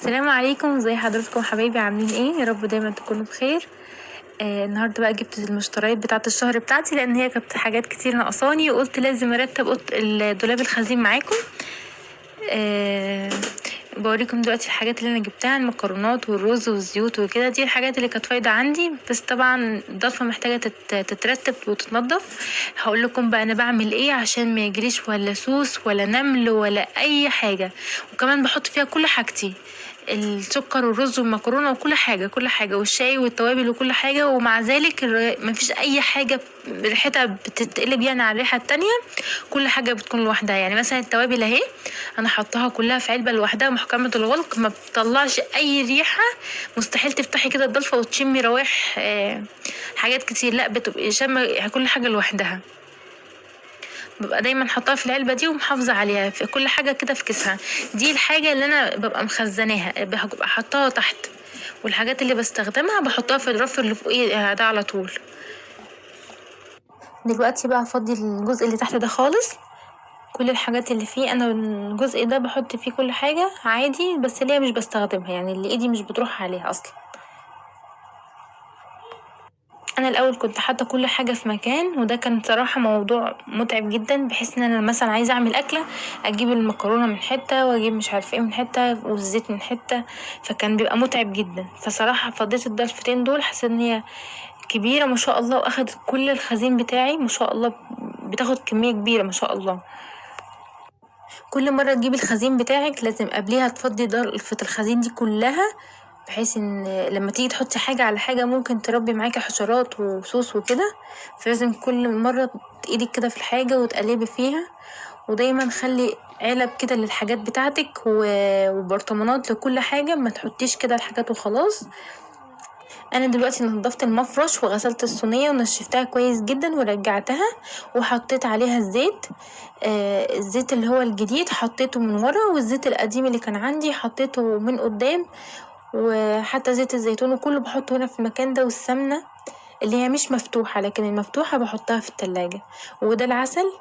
السلام عليكم، ازي حضراتكم حبايبي؟ عاملين ايه؟ يا رب دايما تكونوا بخير. النهارده بقى جبت المشتريات بتاعه الشهر بتاعتي، لان هي كانت حاجات كتير ناقصاني وقلت لازم ارتب الدولاب الخزين معاكم. آه بوريكم دلوقتي الحاجات اللي انا جبتها، المكرونات والرز والزيوت وكده. دي الحاجات اللي كانت فايضه عندي، بس طبعا الضلفه محتاجه تترتب وتتنضف. هقول لكم بقى انا بعمل ايه عشان ما يجريش ولا سوس ولا نمل ولا اي حاجه. وكمان بحط فيها كل حاجتي، السكر والرز والمكرونه وكل حاجه كل حاجه، والشاي والتوابل وكل حاجه. ومع ذلك مفيش اي حاجه ريحتها بتتقلب يعني على الريحه التانية. كل حاجه بتكون لوحدها. يعني مثلا التوابل اهي انا حطاها كلها في علبه لوحدها محكمه الغلق، ما بتطلعش اي ريحه. مستحيل تفتحي كده الضلفه وتشمي روايح حاجات كتير، لا بتبقي شامه كل حاجه لوحدها. ببقى دايما حطاها في العلبه دي ومحافظه عليها في كل حاجه كده في كيسها. دي الحاجه اللي انا ببقى مخزناها، ببقى حطاها تحت. والحاجات اللي بستخدمها بحطها في الرف اللي فوقيه ده على طول. دلوقتي بقى هفضي الجزء اللي تحت ده خالص. كل الحاجات اللي فيه انا الجزء ده بحط فيه كل حاجه عادي، بس اللي هي مش بستخدمها، يعني اللي ايدي مش بتروح عليها اصلا. انا الاول كنت حاطه كل حاجه في مكان، وده كان صراحه موضوع متعب جدا، بحيث ان انا مثلا عايزه اعمل اكله اجيب المكرونه من حته واجيب مش عارفه ايه من حته والزيت من حته، فكان بيبقى متعب جدا. فصراحه فضيت الضلفتين دول، حسيت ان هي كبيره ما شاء الله، واخدت كل الخزين بتاعي ما شاء الله، بتاخد كميه كبيره ما شاء الله. كل مرة تجيبي الخزين بتاعك لازم قبليها تفضي ضلفة الخزين دي كلها، بحيث ان لما تيجي تحطي حاجة على حاجة ممكن تربي معاكي حشرات وسوس وكده. فلازم كل مرة ايدك كده في الحاجة وتقلبي فيها. ودايما خلي علب كده للحاجات بتاعتك وبرطمانات لكل حاجة، ما تحطيش كده الحاجات وخلاص. انا دلوقتي نضفت المفرش وغسلت الصينية ونشفتها كويس جدا ورجعتها، وحطيت عليها الزيت. الزيت اللي هو الجديد حطيته من ورا، والزيت القديم اللي كان عندي حطيته من قدام. وحتى زيت الزيتون وكله بحطه هنا في المكان ده، والسمنة اللي هي مش مفتوحة، لكن المفتوحة بحطها في التلاجة. وده العسل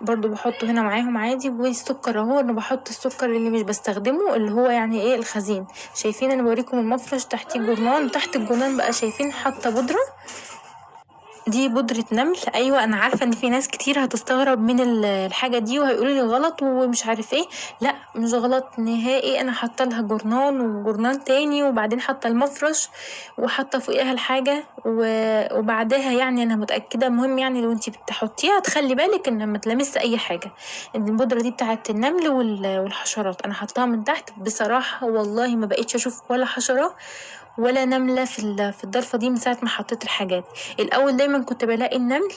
برضو بحطه هنا معاهم عادي. والسكر اهو انا بحط السكر اللي مش بستخدمه، اللي هو يعني ايه الخزين. شايفين انا بوريكم المفرش تحتيه جرنان، وتحت الجرنان بقى شايفين حاطه بودرة، دي بودرة نمل. ايوه انا عارفة ان في ناس كتير هتستغرب من الحاجة دي وهيقولوا لي غلط ومش عارف ايه. لا مش غلط نهائي، انا حاطه لها جرنان وجرنان تاني، وبعدين حاطه المفرش وحاطه فوقيها الحاجة وبعدها يعني انا متأكدة. مهم يعني لو انتي بتحطيها تخلي بالك ان ما تلمس اي حاجة. البودرة دي بتاعت النمل والحشرات، انا حطاها من تحت. بصراحة والله ما بقيتش اشوف ولا حشرة ولا نملة في الضلفة دي من ساعة ما حطيت الحاجات. الاول دايما كنت بلاقي النمل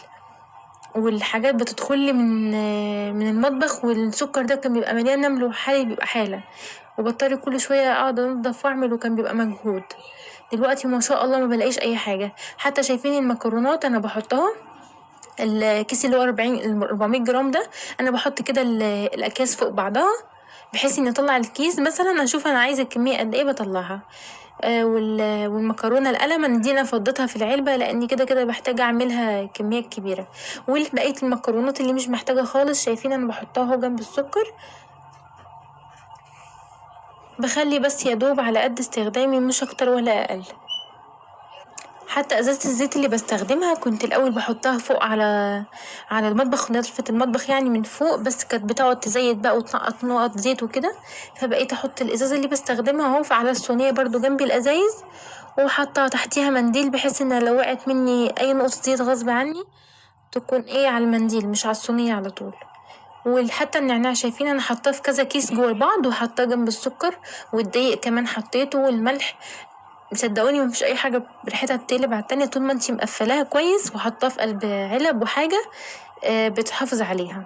والحاجات بتدخلي من المطبخ، والسكر ده كان بيبقى مليان نمل وحالي بيبقى حالة، وبضطر كل شوية اقعد انضف واعمل، وكان بيبقى مجهود. دلوقتي ما شاء الله ما بلاقيش اي حاجة. حتى شايفين المكرونات انا بحطها، الكيس اللي هو 400 جرام ده، انا بحط كده الاكياس فوق بعضها، بحيث اني اطلع الكيس مثلا اشوف انا عايزة الكمية قد ايه بطلعها. والمكرونة القلم دي انا فضيتها في العلبة، لاني كده كده بحتاج اعملها كمية كبيرة. وبقية المكرونات اللي مش محتاجة خالص شايفين انا بحطها اهو جنب السكر، بخلي بس يدوب على قد استخدامي مش اكتر ولا اقل. حتى ازازة الزيت اللي بستخدمها كنت الاول بحطها فوق على المطبخ، نظافة المطبخ يعني من فوق، بس كانت بتقعد تزيد بقى وتنقط نقط زيت وكده. فبقيت احط الازازة اللي بستخدمها اهو على الصينية برضو جنب الازايز، وحاطة تحتيها منديل، بحيث ان لو وقعت مني اي نقطة زيت غصب عني تكون ايه على المنديل مش على الصينية على طول. وحتى النعناع شايفين انا حطاه في كذا كيس جوه بعض، وحطاه جنب السكر، والدقيق كمان حطيته، والملح. صدقوني مفيش اي حاجة ريحتها بتقلب على التانية طول ما انتي مقفلاها كويس وحطاها في قلب علب وحاجة بتحافظ عليها.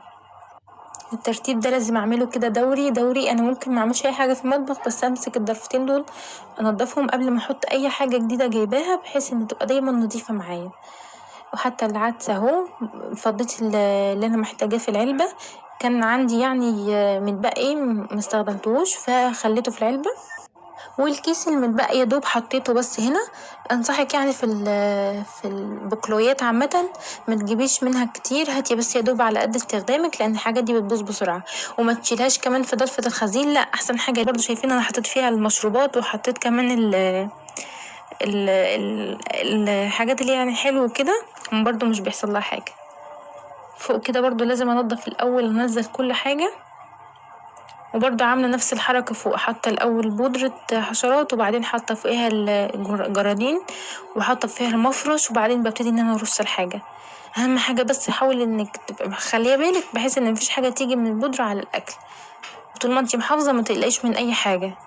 الترتيب ده لازم اعمله كده دوري دوري. انا ممكن ما اعملش اي حاجة في المطبخ، بس امسك الضرفتين دول انضفهم قبل ما احط اي حاجة جديدة جايباها، بحيث ان تبقى دايما نضيفة معايا. وحتى العدس اهو فضيت اللي انا محتاجاه في العلبة، كان عندي يعني متبقي مستخدمتهوش فخليته في العلبة. والكيس المتبقي يادوب حطيته بس هنا. انصحك يعني في البقوليات عامة متجيبيش منها كتير، هاتي بس يادوب على قد استخدامك لان الحاجات دي بتبوظ بسرعة، وما تشيلهاش كمان في ضلفة الخزين، لا احسن حاجة برضو شايفين انا حطيت فيها المشروبات وحطيت كمان الحاجات اللي يعني حلو كده برضو مش بيحصل لها حاجة. فوق كده برضو لازم انضف الاول انزل كل حاجة، وبرضو عاملة نفس الحركة فوق، حاطة الأول بودرة حشرات وبعدين حاطة فوقيها الجرادين وحاطة فيها المفرش، وبعدين ببتدي ان انا ارص الحاجة. اهم حاجة بس حاولي انك تبقي مخلية بالك بحيث ان مفيش حاجة تيجي من البودرة على الاكل، وطول ما انتي محافظة متقلقيش من اي حاجة.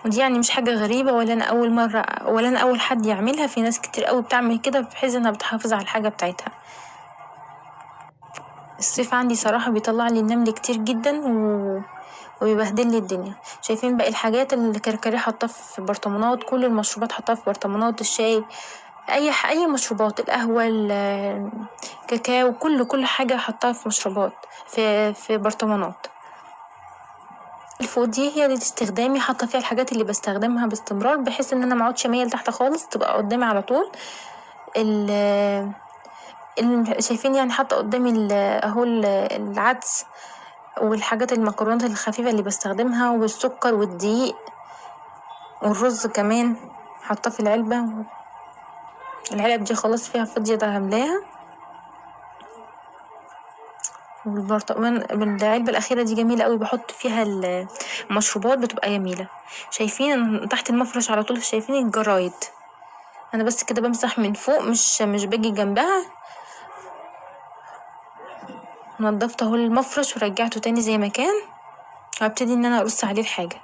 ودي يعني مش حاجة غريبة ولا انا اول مرة ولا انا اول حد يعملها، في ناس كتير قوي بتعمل كده بحيث انها بتحافظ على الحاجة بتاعتها. الصيف عندي صراحة بيطلع لي النمل كتير جدا وبيبهدل لي الدنيا. شايفين باقي الحاجات الكركديه حطاه في برطمانات، كل المشروبات حطاها في برطمانات، الشاي اي مشروبات، القهوة الكاكاو، كل حاجة حطاها في مشروبات في برطمانات. الفوق دي هي دي استخدامي، حاطة فيها الحاجات اللي بستخدمها باستمرار بحيث ان انا مقعدش ميل تحت خالص، تبقى قدامي على طول. شايفين يعني حاطة قدامي اهو العدس والحاجات المكرونات الخفيفة اللي بستخدمها، والسكر والدقيق والرز كمان حاطاه في العلبة. العلب دي خلاص فيها فاضية ده هملاها، والبرطمان العلبة الأخيرة دي جميلة اوي بحط فيها المشروبات بتبقى جميلة. شايفين تحت المفرش على طول شايفين الجرايد، أنا بس كده بمسح من فوق مش باجي جنبها. نضفت اهو المفرش ورجعته تاني زي ما كان، وهبتدي ان انا ارص عليه الحاجة.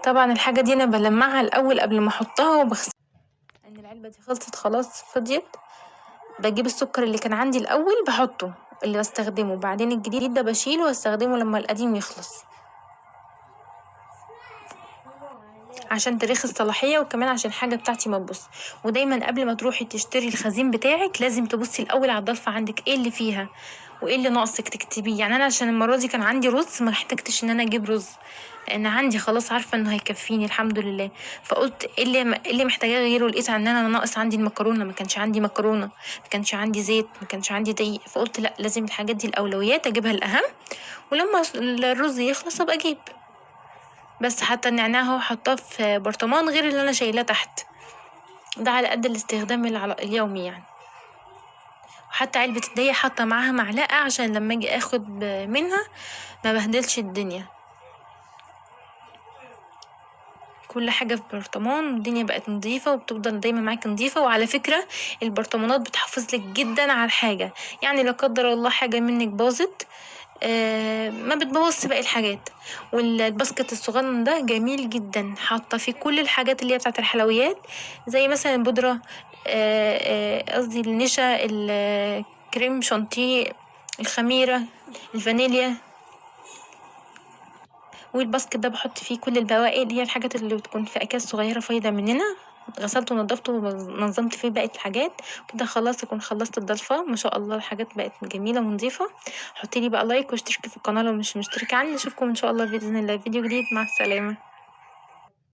طبعا الحاجة دي انا بلمعها الاول قبل ما احطها وبغسلها، لان العلبة دي خلصت خلاص فضيت. بجيب السكر اللي كان عندي الاول بحطه اللي بستخدمه، بعدين الجديد ده بشيله واستخدمه لما القديم يخلص عشان تاريخ الصلاحية، وكمان عشان الحاجة بتاعتي ما تبص. ودايما قبل ما تروحي تشتري الخزين بتاعك لازم تبصي الاول على الضلفة عندك ايه اللي فيها وايه اللي ناقصك تكتبيه. يعني انا عشان المرة دي كان عندي رز ما احتجتش ان انا اجيب رز، لان عندي خلاص عارفة انه هيكفيني الحمد لله. فقلت ايه اللي محتاجاه غيره، لقيت ان انا ناقص عندي المكرونة، ما كانش عندي مكرونة، ما كانش عندي زيت، ما كانش عندي دقيق. فقلت لا لازم الحاجات دي الاولويات اجيبها الاهم، ولما الرز يخلص ابقى اجيب. بس حتى النعناع هو حطاه في برطمان غير اللي انا شايلاه تحت، ده على قد الاستخدام اليومي يعني. وحتى علبة الدقيق حاطة معاها معلقة عشان لما اجي اخد منها ما بهدلش الدنيا. كل حاجة في برطمان، والدنيا بقت نظيفة وبتفضل دايما معاك نظيفة. وعلى فكرة البرطمانات بتحافظ لك جدا على الحاجة، يعني لا قدر الله حاجة منك باظت ما بتبوظش باقي الحاجات. والباسكت الصغنن ده جميل جدا، حاطة فيه كل الحاجات اللي هي بتاعت الحلويات، زي مثلا البودرة، قصدي النشا، الكريم شانتيه، الخميرة، الفانيليا. والباسكت ده بحط فيه كل البواقي اللي هي الحاجات اللي بتكون في اكياس صغيرة فايضة مننا، غسلته ونضفته ونظمت فيه بقية الحاجات كده. خلاص اكون خلصت الضلفة ما شاء الله، الحاجات بقت جميلة ونظيفة. حطيلي بقى لايك واشتركي في القناة لو مش مشتركة عني. اشوفكم ان شاء الله بإذن الله فيديو جديد، مع السلامة.